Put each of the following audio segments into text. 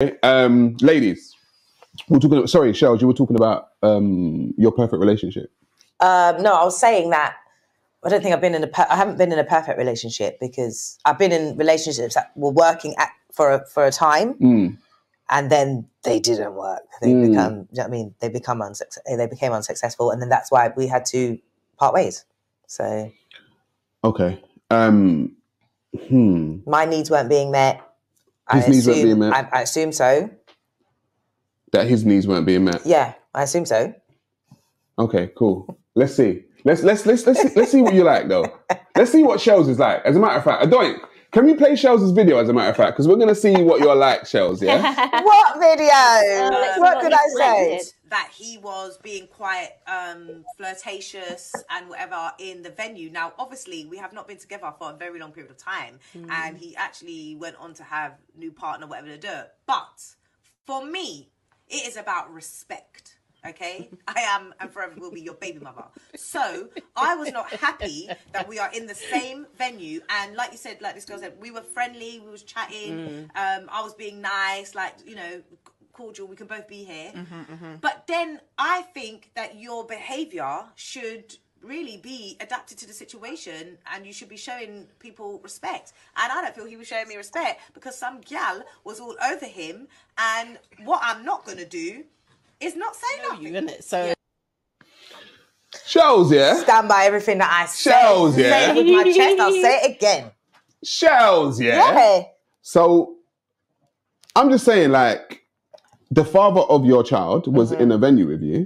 Ladies, we're talking. Sorry, Shells, you were talking about your perfect relationship. No, I was saying that I don't think I've been in I haven't been in a perfect relationship because I've been in relationships that were working for a time, and then they didn't work. They become, you know what I mean, they became unsuccessful, and then that's why we had to part ways. So, okay, my needs weren't being met. His needs weren't being met. I assume so. That his needs weren't being met. Yeah, I assume so. Okay, cool. Let's see. Let's see what you like though. Let's see what Shells is like. As a matter of fact, can we play Shells' video as a matter of fact? Because we're gonna see what you're like, Shells. Yeah. What video? What did I say? That he was being quite flirtatious and whatever in the venue. Now, obviously, we have not been together for a very long period of time, and he actually went on to have new partner, whatever to do. But for me, it is about respect. Okay, I am and forever will be your baby mother. So I was not happy that we are in the same venue, and like you said, like this girl said, we were friendly, we was chatting. I was being nice, like, you know, cordial. We can both be here. But then I think that your behaviour should really be adapted to the situation, and you should be showing people respect. And I don't feel he was showing me respect because some gal was all over him. And what I'm not gonna do is not say nothing. You, innit? So Shells, yeah. Stand by everything that I said. Shells, yeah. Say it with my chest. I'll say it again. Shells, yeah. Yeah. So I'm just saying, like, the father of your child was in a venue with you,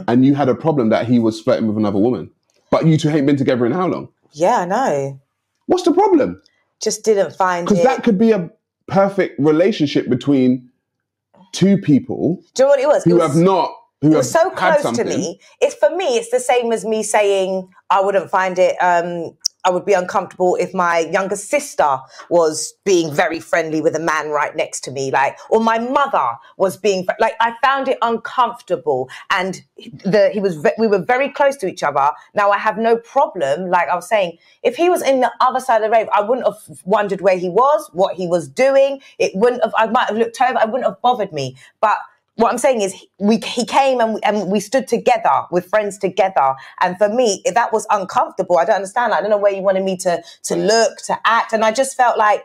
and you had a problem that he was flirting with another woman, but you two ain't been together in how long? Yeah, I know. What's the problem? Just didn't find it. Because that could be a perfect relationship between two people. Do you know what it was? Who was so close to me. It's for me, it's the same as me saying I wouldn't find it, I would be uncomfortable if my younger sister was being very friendly with a man right next to me, like, or my mother was being, like, I found it uncomfortable, and we were very close to each other. Now I have no problem, like I was saying, if he was in the other side of the rave, I wouldn't have wondered where he was, what he was doing. I might have looked over, it wouldn't have bothered me. But what I'm saying is he came and we stood together with friends together. And for me, that was uncomfortable. I don't understand. I don't know where you wanted me to look, to act. And I just felt like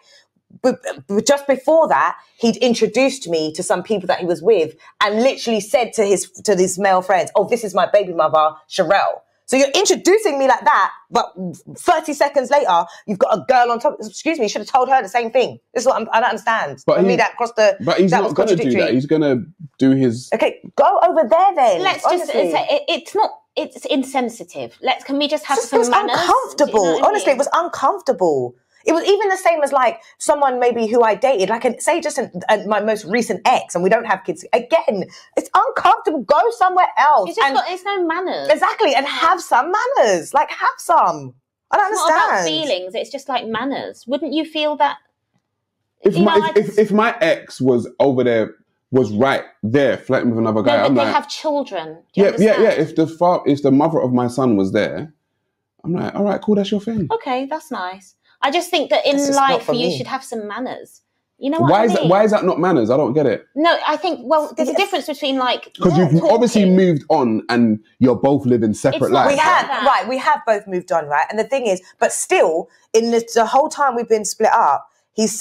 just before that, he'd introduced me to some people that he was with and literally said to his male friends, oh, this is my baby mother, Sherelle. So you're introducing me like that, but 30 seconds later, you've got a girl on top. Excuse me, you should have told her the same thing. This is what I don't understand. But for me, that crossed the. But he's not going to do that. He's going to do his. Okay, go over there then. Let's just say it's not. It's insensitive. Can we just have some manners? It was uncomfortable. You know what I mean? Honestly, it was uncomfortable. It was even the same as like someone maybe who I dated, like say just my most recent ex, and we don't have kids. Again, it's uncomfortable. Go somewhere else. It's no manners. Exactly, and have some manners. Like have some. I don't understand. It's not about feelings. It's just like manners. Wouldn't you feel that? If my ex was over there, was right there flirting with another guy, no, but I'm they like, have children. Yeah. If the mother of my son was there, I'm like, all right, cool, that's your thing. Okay, that's nice. I just think that in life you should have some manners. You know what I mean? Why is that not manners? I don't get it. No, I think, well, there's a difference between like... Because you've obviously moved on and you're both living separate lives. We have both moved on, right? And the thing is, but still, in the whole time we've been split up,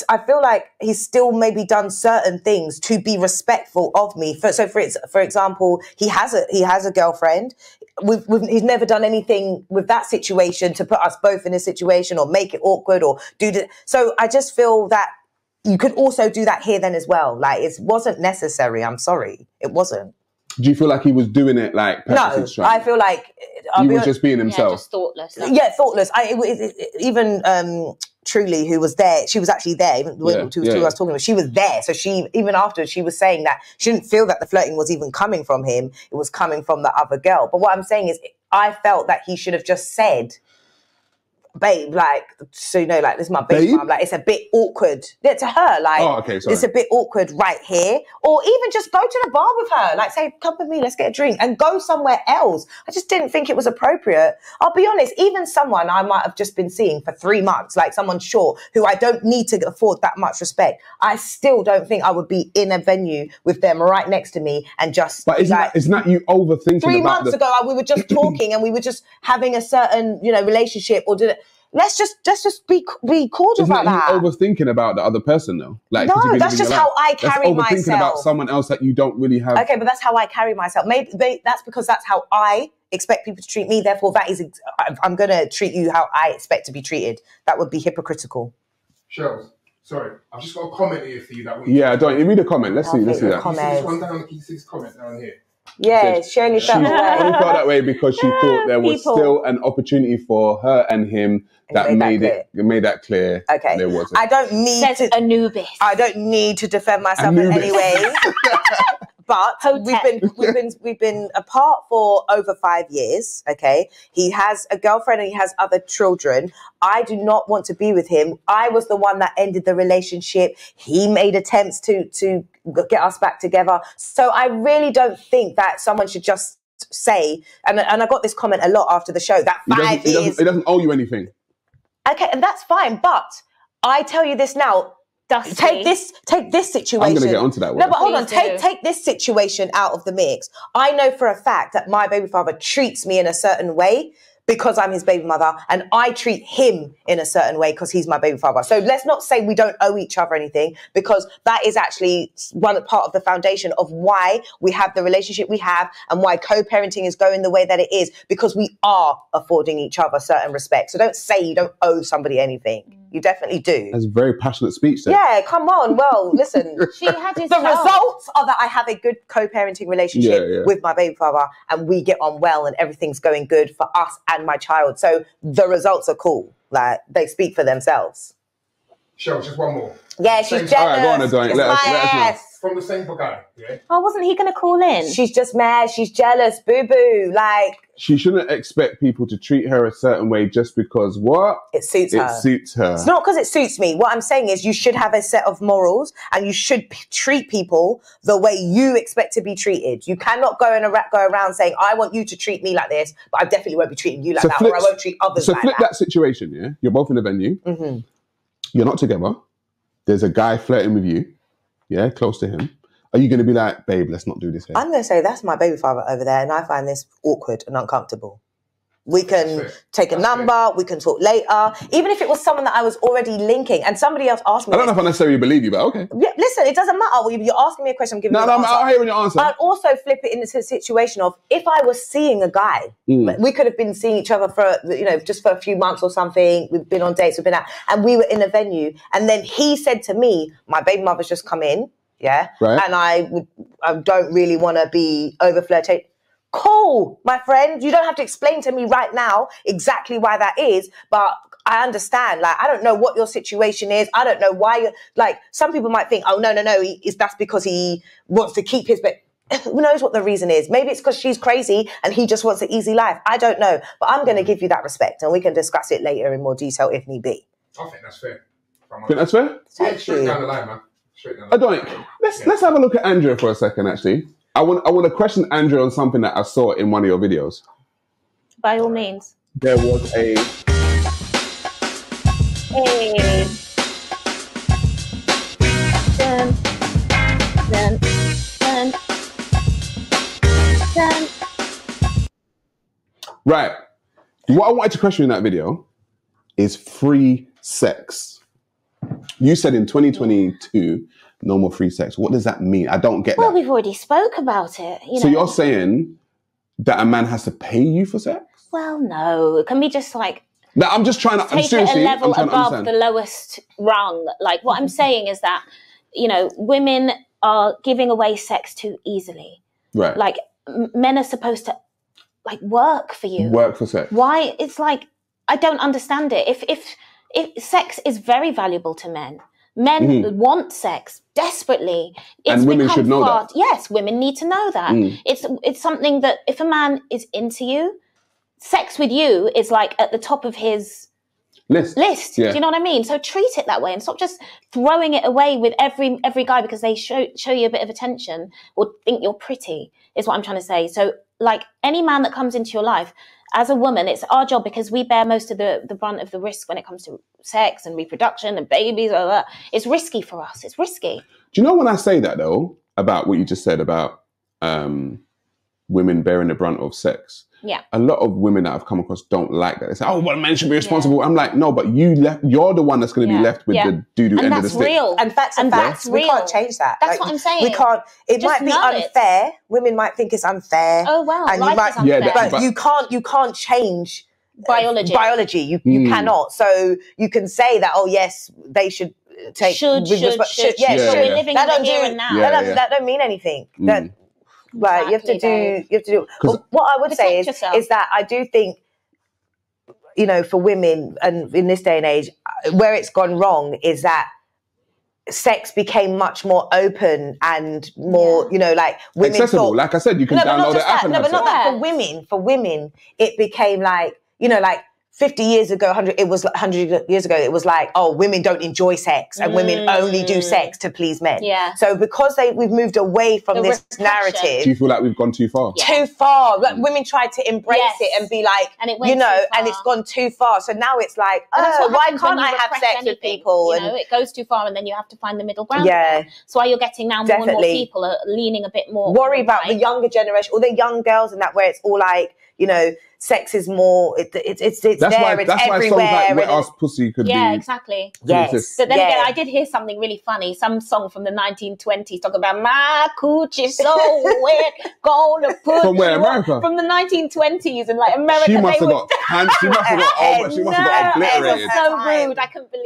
I feel like he's still maybe done certain things to be respectful of me. So for example, he has a girlfriend. He's never done anything with that situation to put us both in a situation or make it awkward or do that. So I just feel that you could also do that here then as well. Like it wasn't necessary. I'm sorry, it wasn't. Do you feel like he was doing it like no? I feel like he was just being himself. Yeah, just thoughtless. Yeah, thoughtless. Even Truly, who was there, she was actually there. Even who I was talking about, she was there. So she, even afterwards, she was saying that she didn't feel that the flirting was even coming from him. It was coming from the other girl. But what I'm saying is, I felt that he should have just said, babe, like, so you know, like, this is my babe mom, like, it's a bit awkward. Yeah, to her, like, it's a bit awkward right here. Or even just go to the bar with her, like, say, come with me, let's get a drink, and go somewhere else. I just didn't think it was appropriate. I'll be honest, even someone I might have just been seeing for 3 months, like someone short, who I don't need to afford that much respect, I still don't think I would be in a venue with them right next to me and just... But isn't that you overthinking 3 months ago, we were just talking and we were just having a certain, you know, relationship, or let's just be cordial about that. Isn't that you overthinking about the other person though? Like, no, that's just how I carry myself. That's overthinking about someone else that you don't really have. Okay, but that's how I carry myself. Maybe that's because that's how I expect people to treat me. Therefore, I'm going to treat you how I expect to be treated. That would be hypocritical. Cheryl, sorry, I've just got a comment here for you. Don't read a comment. Let's see that. Can you see this one down? Can you see this comment down here? Yeah, she only felt that way because she thought there was still an opportunity for her and him that made that clear. Okay, there wasn't. I don't need to Anubis. I don't need to defend myself in any way. But we've been apart for over 5 years. Okay, he has a girlfriend and he has other children. I do not want to be with him. I was the one that ended the relationship. He made attempts to get us back together. So I really don't think that someone should just say. And I got this comment a lot after the show that 5 years. It doesn't owe you anything. Okay, and that's fine. But I tell you this now. Dusty. Take this situation. I'm going to get onto that one. No, but hold on. Take this situation out of the mix. I know for a fact that my baby father treats me in a certain way because I'm his baby mother, and I treat him in a certain way because he's my baby father. So let's not say we don't owe each other anything, because that is actually one part of the foundation of why we have the relationship we have and why co-parenting is going the way that it is, because we are affording each other certain respect. So don't say you don't owe somebody anything. You definitely do. That's a very passionate speech there. Yeah, come on. Well, listen. She had his the results are that I have a good co-parenting relationship with my baby father, and we get on well and everything's going good for us and my child. So the results are cool. Like, they speak for themselves. Sure, just one more. Yeah, she's jealous. All right, go on, Adon. Let us know. From the same guy, yeah? Oh, wasn't he going to call in? She's just mad. She's jealous. Boo-boo. Like... She shouldn't expect people to treat her a certain way just because what? It suits her. It suits her. It's not because it suits me. What I'm saying is you should have a set of morals and you should treat people the way you expect to be treated. You cannot go around saying, I want you to treat me like this, but I definitely won't be treating you like that, or I won't treat others like that. So flip that situation, yeah? You're both in a venue. Mm-hmm. You're not together. There's a guy flirting with you, yeah, close to him. Are you going to be like, babe, let's not do this here? I'm going to say that's my baby father over there, and I find this awkward and uncomfortable. We can take a number, we can talk later. Even if it was someone that I was already linking, and somebody else asked me. I don't know if I necessarily believe you, but okay. Yeah, listen, it doesn't matter. You're asking me a question, I'm giving you an answer. I'm hearing your answer. I'd also flip it into the situation of, if I was seeing a guy, we could have been seeing each other for, just for a few months or something. We've been on dates, we've been out, and we were in a venue. And then he said to me, my baby mother's just come in. Yeah. Right. And I don't really want to be over flirting. Cool, my friend. You don't have to explain to me right now exactly why that is, but I understand. Like, I don't know what your situation is. I don't know why you're like, some people might think, oh, no, that's because he wants to keep his, but who knows what the reason is? Maybe it's because she's crazy and he just wants an easy life. I don't know, but I'm going to give you that respect and we can discuss it later in more detail if need be. I think that's fair. Think that's fair? Yeah, straight down the line, man. Let's have a look at Andrea for a second, actually. I want to question Andrea on something that I saw in one of your videos. By all means. There was a... Hey. Dun. Right. What I wanted to question in that video is free sex. You said in 2022, no more free sex. What does that mean? I don't get that. Well, we've already spoke about it. So you're saying that a man has to pay you for sex? Well, no. It can be just like... No, I'm just trying to... Take it a level above the lowest rung. Like, what I'm saying is that, women are giving away sex too easily. Right. Like, men are supposed to, work for you. Work for sex. Why? It's like, I don't understand it. If sex is very valuable to men. Men want sex desperately. And women should know that. Yes, women need to know that. It's something that if a man is into you, sex with you is like at the top of his list. Do you know what I mean? So treat it that way and stop just throwing it away with every guy because they show you a bit of attention or think you're pretty, is what I'm trying to say. So like any man that comes into your life, as a woman, it's our job because we bear most of the brunt of the risk when it comes to sex and reproduction and babies. Blah, blah. It's risky for us. It's risky. Do you know when I say that though, about what you just said about women bearing the brunt of sex? Yeah. A lot of women that I've come across don't like that. They say, oh, well, men should be responsible. I'm like, no, but you're the one that's going to be left with the doo-doo end of the stick. Real. And facts and facts. We can't change that. That's what I'm saying. We can't. It Just might be unfair. Women might think it's unfair. Oh, wow. And Life is unfair. but you can't change biology. You cannot. So you can say that, oh, yes, they should take... Should. We're living in the here and now. That don't mean anything. Right, exactly, you have to do. Well, what I would say is that I do think, you know, for women and in this day and age, where it's gone wrong is that sex became much more open and more, you know, like women accessible. Like I said, you can download the app and have sex. Not that for women, it became like, you know, like 50 years ago, 100 years ago, it was like, oh, women don't enjoy sex and women only do sex to please men. Yeah. So because we've moved away from this narrative. Do you feel like we've gone too far? Yeah. Too far. Like women tried to embrace it and be like, and it went you know, too far. and it's gone too far. So now it's like, oh, why can't I have sex with people? You know, it goes too far and then you have to find the middle ground. Yeah. So why you're getting now more and more people are leaning a bit more. Worry about the younger generation, or the young girls and that, where it's all like, you know, sex is more, it's there, it's everywhere. That's why songs like Wet Ass Pussy could be... Yeah, exactly. Yes. But then again, I did hear something really funny. Some song from the 1920s talking about my coochie so wet, gonna put from where, America? From the 1920s and like America. She must have got obliterated. It was so rude. I couldn't believe